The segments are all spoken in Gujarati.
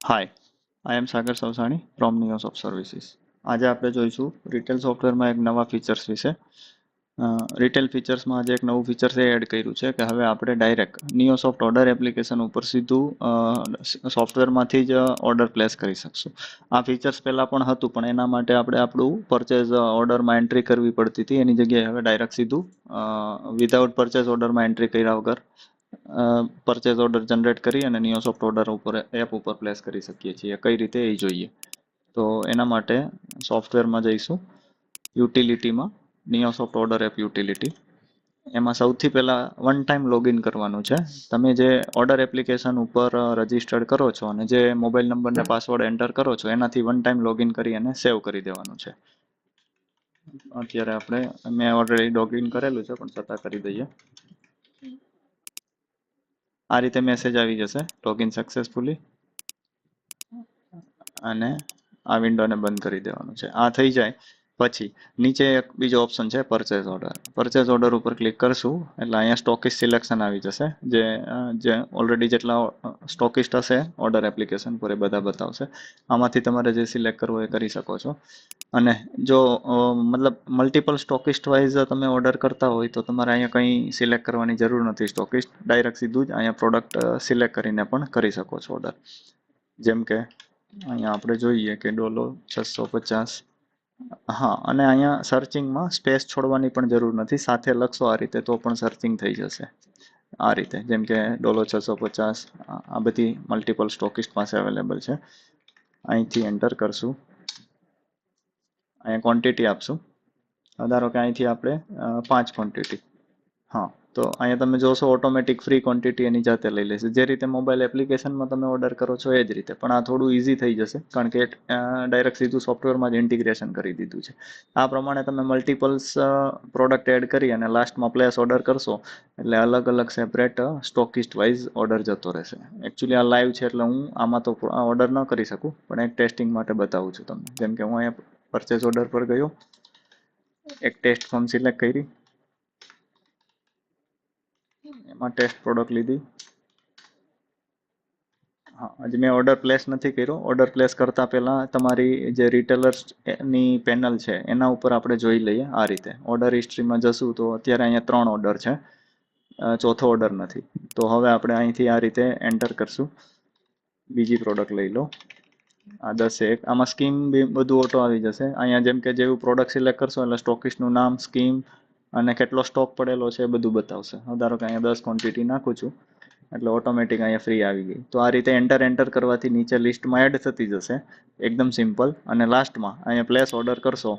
Hi, I M Sagar સવસાણી from નિયોસોફ્ટ services. આજે આપણે જોઈશું રિટેલ સોફ્ટવેરમાં એક નવા ફીચર્સ વિશે. રિટેલ ફીચર્સમાં આજે એક નવું ફીચર્સ એ એડ કર્યું છે કે હવે આપણે ડાયરેક્ટ નિયોસોફ્ટ ઓર્ડર એપ્લિકેશન ઉપર સીધું સોફ્ટવેરમાંથી જ ઓર્ડર પ્લેસ કરી શકશું. આ ફીચર્સ પહેલાં પણ હતું, પણ એના માટે આપણે આપણું પરચેઝ ઓર્ડરમાં એન્ટ્રી કરવી પડતી હતી. એની જગ્યાએ હવે ડાયરેક્ટ સીધું વિધાઉટ પરચેઝ ઓર્ડરમાં એન્ટ્રી કર્યા વગર પરચેઝ ઓર્ડર જનરેટ કરી અને નિયોસોફ્ટ ઓર્ડર ઉપર એપ ઉપર પ્લેસ કરી શકીએ છીએ. કઈ રીતે એ જોઈએ. તો એના માટે સોફ્ટવેરમાં જઈશું, યુટિલિટીમાં, નિયોસોફ્ટ ઓર્ડર એપ યુટિલિટી. એમાં સૌથી પહેલાં વન ટાઈમ લોગિન કરવાનું છે. તમે જે ઓર્ડર એપ્લિકેશન ઉપર રજિસ્ટર્ડ કરો છો અને જે મોબાઈલ નંબર ને પાસવર્ડ એન્ટર કરો છો એનાથી વન ટાઈમ લોગિન કરી અને સેવ કરી દેવાનું છે. અત્યારે મેં ઓલરેડી લોગિન કરેલું છે, પણ છતાં કરી દઈએ. આ રીતે મેસેજ આવી જશે, લોગિન સક્સેસફુલી, અને આ વિન્ડોને બંધ કરી દેવાનું છે. આ થઈ જાય પછી નીચે એક બીજો ઓપ્શન છે પરચેઝ ઓર્ડર. પરચેઝ ઓર્ડર ઉપર ક્લિક કરશું એટલે અહીંયા સ્ટોકિસ્ટ સિલેક્શન આવી જશે. જે ઓલરેડી જેટલા સ્ટોકિસ્ટ હશે ઓર્ડર એપ્લિકેશન પર એ બધા બતાવશે. આમાંથી તમારે જે સિલેક્ટ કરવો એ કરી શકો છો. અને જો મતલબ મલ્ટિપલ સ્ટોકિસ્ટ વાઇઝ તમે ઓર્ડર કરતા હોય તો તમારે અહીંયા કંઈ સિલેક્ટ કરવાની જરૂર નથી. સ્ટોકિસ્ટ ડાયરેક્ટ સીધું જ અહીંયા પ્રોડક્ટ સિલેક્ટ કરીને પણ કરી શકો છો ઓર્ડર. જેમ કે અહીંયા આપણે જોઈએ કે $650. હા, અને અહીંયા સર્ચિંગમાં સ્પેસ છોડવાની પણ જરૂર નથી. સાથે લખશો આ રીતે તો પણ સર્ચિંગ થઈ જશે. આ રીતે જેમ કે $650 આ બધી મલ્ટિપલ સ્ટોકિસ્ટ પાસે અવેલેબલ છે. અહીંથી એન્ટર કરશું, અહીંયા ક્વોન્ટિટી આપશું. ધારો કે અહીંથી આપણે 5 ક્વોન્ટિટી. હા, તો અહીંયા તમે જોશો ઓટોમેટિક ફ્રી ક્વોન્ટિટી એની જાતે લઈ લેશે. જે રીતે મોબાઈલ એપ્લિકેશનમાં તમે ઓર્ડર કરો છો એ જ રીતે, પણ આ થોડું ઇઝી થઈ જશે કારણ કે ડાયરેક્ટ સીધું સોફ્ટવેરમાં જ ઇન્ટિગ્રેશન કરી દીધું છે. આ પ્રમાણે તમે મલ્ટિપલ્સ પ્રોડક્ટ એડ કરી અને લાસ્ટમાં પ્લેસ ઓર્ડર કરશો એટલે અલગ અલગ સેપરેટ સ્ટોકિસ્ટ વાઇઝ ઓર્ડર જતો રહેશે. એકચ્યુઅલી આ લાઈવ છે એટલે હું આમાં તો ઓર્ડર ન કરી શકું, પણ એક ટેસ્ટિંગ માટે બતાવું છું તમને. જેમ કે હું અહીંયા પરચેઝ ઓર્ડર પર ગયો, એક ટેસ્ટ ફોર્મ સિલેક્ટ કરી, એમાં ટેસ્ટ પ્રોડક્ટ લીધી. હા, હજી મેં ઓર્ડર પ્લેસ નથી કર્યો. ઓર્ડર પ્લેસ કરતા પહેલા તમારી જે રિટેલર્સની પેનલ છે એના ઉપર આપણે જોઈ લઈએ. આ રીતે ઓર્ડર હિસ્ટ્રીમાં જશું તો અત્યારે અહીંયા 3 ઓર્ડર છે, ચોથો ઓર્ડર નથી. તો હવે આપણે અહીંથી આ રીતે એન્ટર કરશું. બીજી પ્રોડક્ટ લઈ લો, આ 10 આમાં સ્કીમ બી બધું ઓટો આવી જશે. અહીંયા જેમ કે જેવું પ્રોડક્ટ સિલેક્ટ કરશો એટલે સ્ટોકિસ્ટનું નામ, સ્કીમ અને કેટલો સ્ટોક પડેલો છે એ બધું બતાવશે. ધારો કે અહીંયા 10 ક્વોન્ટિટી નાખું છું એટલે ઓટોમેટિક અહીંયા ફ્રી આવી ગઈ. તો આ રીતે એન્ટર કરવાથી નીચે લિસ્ટમાં એડ થતી જશે, એકદમ સિમ્પલ. અને લાસ્ટમાં અહીંયા પ્લેસ ઓર્ડર કરશો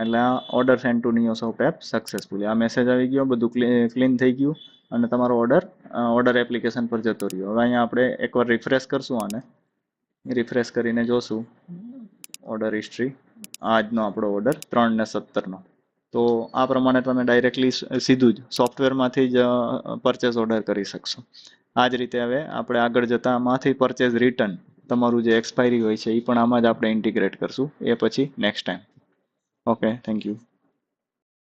એટલે આ order send to NeoSoft app successfully, આ મેસેજ આવી ગયો, બધું ક્લીન થઈ ગયું અને તમારો ઓર્ડર એપ્લિકેશન પર જતો રહ્યો. હવે અહીંયા આપણે એકવાર રિફ્રેશ કરશું, આને રિફ્રેશ કરીને જોશું ઓર્ડર હિસ્ટ્રી. આજનો આપણો ઓર્ડર 3 ને 17નો. તો આ પ્રમાણે તમે ડાયરેક્ટલી સીધું જ સોફ્ટવેરમાંથી જ પરચેઝ ઓર્ડર કરી શકશો. આ જ રીતે હવે આપણે આગળ જતાં આમાંથી પરચેઝ રિટર્ન, તમારું જે એક્સપાયરી હોય છે એ પણ આમાં જ આપણે ઇન્ટિગ્રેટ કરશું, એ પછી next time. Okay, thank you.